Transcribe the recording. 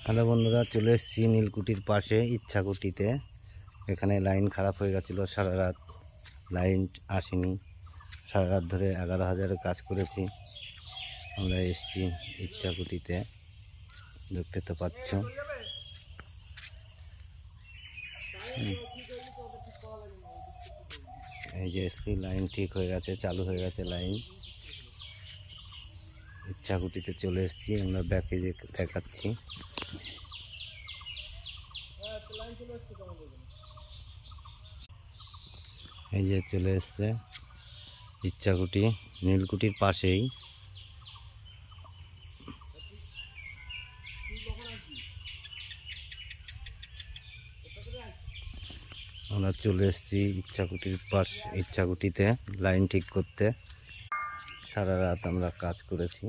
Hello বন্ধুরা, চলে এসেছি নীলকুঠির পাশে ইচ্ছাকুঠিতে। এখানে লাইন খারাপ হয়ে গেছিলো, সারা রাত লাইন আসেনি। সারা রাত ধরে 11,000 কাজ করেছি। আমরা এসেছি ইচ্ছাকুঠিতে, দেখতে তো পাচ্ছ। এই যে এসছি, লাইন ঠিক হয়ে গেছে, চালু হয়ে গেছে লাইন। ইচ্ছাকুঠিতে চলে এসেছি, আমরা ব্যাকে দেখাচ্ছি। এই যে চলে এসছে ইচ্ছাকুঠি, নীলকুঠির পাশেই। আমরা চলে এসেছি ইচ্ছাকুঠিতে লাইন ঠিক করতে। সারা রাত আমরা কাজ করেছি।